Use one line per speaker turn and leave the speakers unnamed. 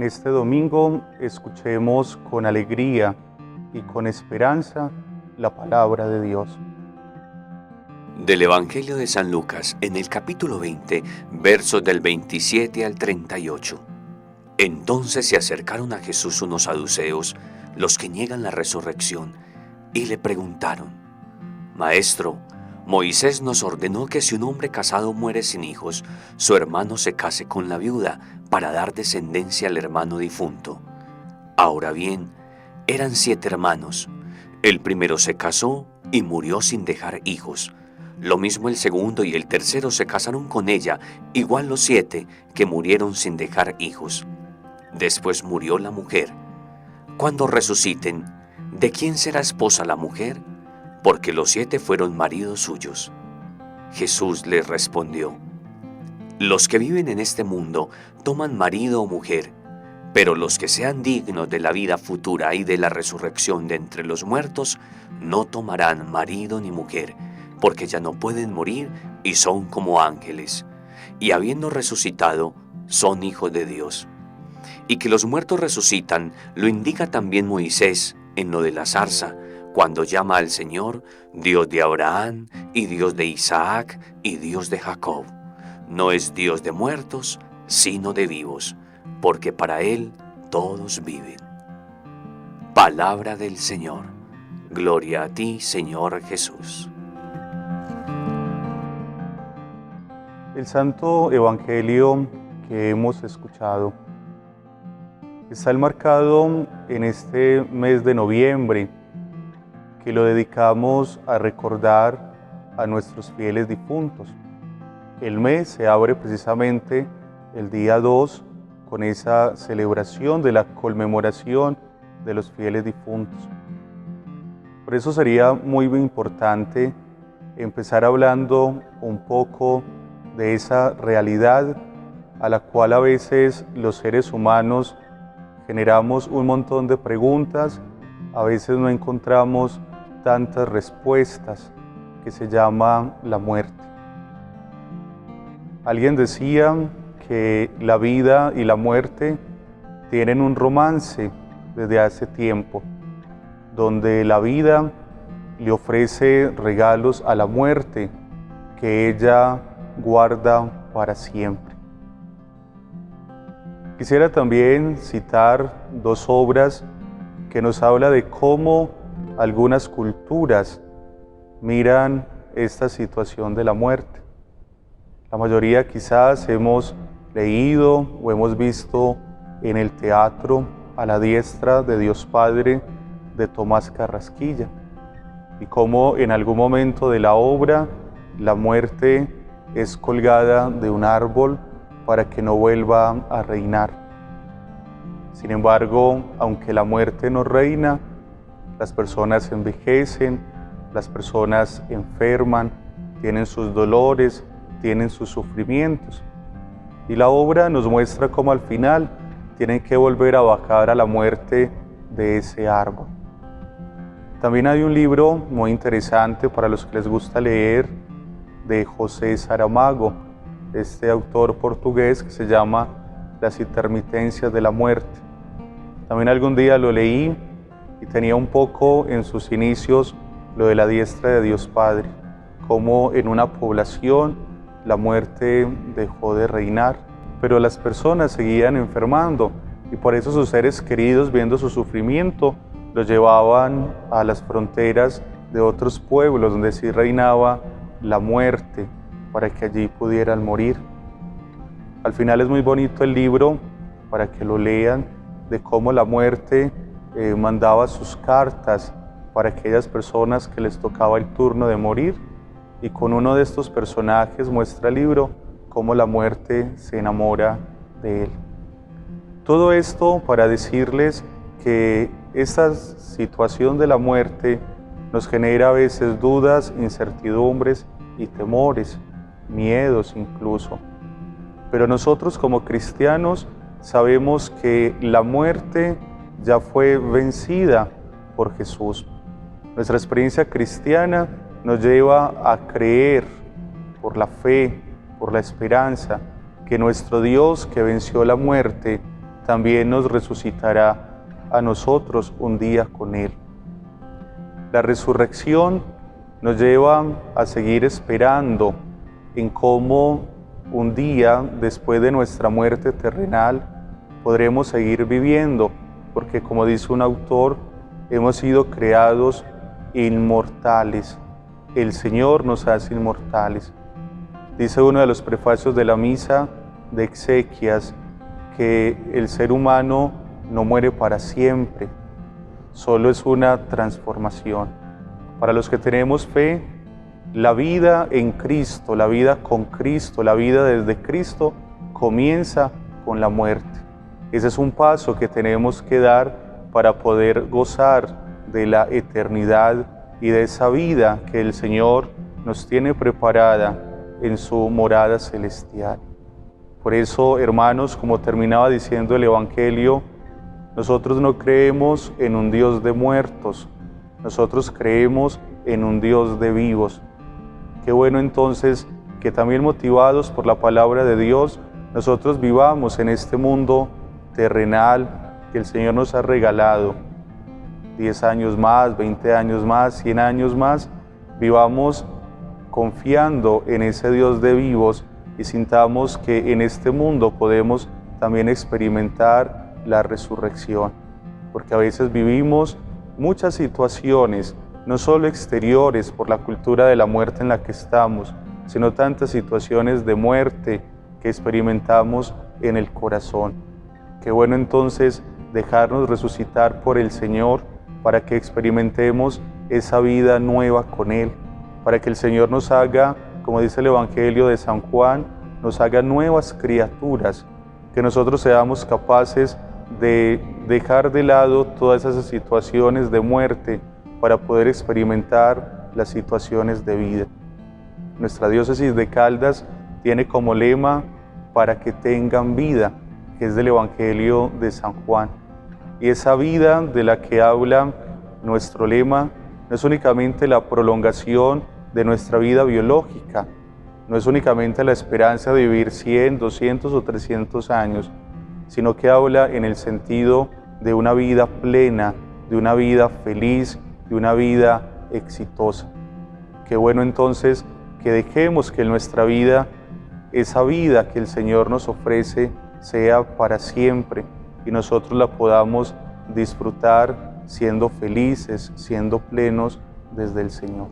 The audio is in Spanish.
En este domingo escuchemos con alegría y con esperanza la palabra de Dios.
Del Evangelio de San Lucas, en el capítulo 20, versos del 27 al 38. Entonces se acercaron a Jesús unos saduceos, los que niegan la resurrección, y le preguntaron: Maestro, Moisés nos ordenó que si un hombre casado muere sin hijos, su hermano se case con la viuda para dar descendencia al hermano difunto. Ahora bien, eran 7 hermanos. El primero se casó y murió sin dejar hijos. Lo mismo el segundo y el tercero se casaron con ella, igual los 7 que murieron sin dejar hijos. Después murió la mujer. Cuando resuciten, ¿de quién será esposa la mujer? Porque los 7 fueron maridos suyos. Jesús les respondió: Los que viven en este mundo toman marido o mujer, pero los que sean dignos de la vida futura y de la resurrección de entre los muertos, no tomarán marido ni mujer, porque ya no pueden morir y son como ángeles, y habiendo resucitado, son hijos de Dios. Y que los muertos resucitan, lo indica también Moisés en lo de la zarza, cuando llama al Señor Dios de Abraham y Dios de Isaac y Dios de Jacob. No es Dios de muertos, sino de vivos, porque para Él todos viven. Palabra del Señor. Gloria a ti, Señor Jesús.
El Santo Evangelio que hemos escuchado está enmarcado en este mes de noviembre, que lo dedicamos a recordar a nuestros fieles difuntos. El mes se abre precisamente el día 2 con esa celebración de la conmemoración de los fieles difuntos. Por eso sería muy importante empezar hablando un poco de esa realidad a la cual a veces los seres humanos generamos un montón de preguntas, a veces no encontramos tantas respuestas, que se llama la muerte. Alguien decía que la vida y la muerte tienen un romance desde hace tiempo, donde la vida le ofrece regalos a la muerte que ella guarda para siempre. Quisiera también citar 2 obras que nos habla de cómo algunas culturas miran esta situación de la muerte. La mayoría quizás hemos leído o hemos visto en el teatro A la diestra de Dios Padre de Tomás Carrasquilla, y cómo en algún momento de la obra la muerte es colgada de un árbol para que no vuelva a reinar. Sin embargo, aunque la muerte no reina, las personas envejecen, las personas enferman, tienen sus dolores, tienen sus sufrimientos. Y la obra nos muestra cómo al final tienen que volver a bajar a la muerte de ese árbol. También hay un libro muy interesante para los que les gusta leer, de José Saramago, este autor portugués, que se llama Las intermitencias de la muerte. También algún día lo leí y tenía un poco en sus inicios lo de la diestra de Dios Padre, cómo en una población la muerte dejó de reinar, pero las personas seguían enfermando y por eso sus seres queridos, viendo su sufrimiento, los llevaban a las fronteras de otros pueblos donde sí reinaba la muerte, para que allí pudieran morir. Al final es muy bonito el libro para que lo lean, de cómo la muerte mandaba sus cartas para aquellas personas que les tocaba el turno de morir, y con uno de estos personajes muestra el libro cómo la muerte se enamora de él. Todo esto para decirles que esta situación de la muerte nos genera a veces dudas, incertidumbres y temores, miedos incluso. Pero nosotros como cristianos sabemos que la muerte ya fue vencida por Jesús. Nuestra experiencia cristiana nos lleva a creer por la fe, por la esperanza, que nuestro Dios que venció la muerte también nos resucitará a nosotros un día con Él. La resurrección nos lleva a seguir esperando en cómo un día después de nuestra muerte terrenal podremos seguir viviendo, porque como dice un autor, hemos sido creados inmortales. El Señor nos hace inmortales. Dice uno de los prefacios de la misa de exequias que el ser humano no muere para siempre, solo es una transformación. Para los que tenemos fe, la vida en Cristo, la vida con Cristo, la vida desde Cristo comienza con la muerte. Ese es un paso que tenemos que dar para poder gozar de la eternidad y de esa vida que el Señor nos tiene preparada en su morada celestial. Por eso, hermanos, como terminaba diciendo el Evangelio, nosotros no creemos en un Dios de muertos, nosotros creemos en un Dios de vivos. Qué bueno entonces que también motivados por la palabra de Dios, nosotros vivamos en este mundo terrenal que el Señor nos ha regalado. 10 años más, 20 años más, 100 años más, vivamos confiando en ese Dios de vivos y sintamos que en este mundo podemos también experimentar la resurrección, porque a veces vivimos muchas situaciones, no solo exteriores por la cultura de la muerte en la que estamos, sino tantas situaciones de muerte que experimentamos en el corazón. Qué bueno entonces dejarnos resucitar por el Señor para que experimentemos esa vida nueva con Él, para que el Señor nos haga, como dice el Evangelio de San Juan, nos haga nuevas criaturas, que nosotros seamos capaces de dejar de lado todas esas situaciones de muerte para poder experimentar las situaciones de vida. Nuestra diócesis de Caldas tiene como lema para que tengan vida, que es del Evangelio de San Juan. Y esa vida de la que habla nuestro lema no es únicamente la prolongación de nuestra vida biológica, no es únicamente la esperanza de vivir 100, 200 o 300 años, sino que habla en el sentido de una vida plena, de una vida feliz, de una vida exitosa. Qué bueno entonces que dejemos que en nuestra vida, esa vida que el Señor nos ofrece, sea para siempre y nosotros la podamos disfrutar siendo felices, siendo plenos desde el Señor.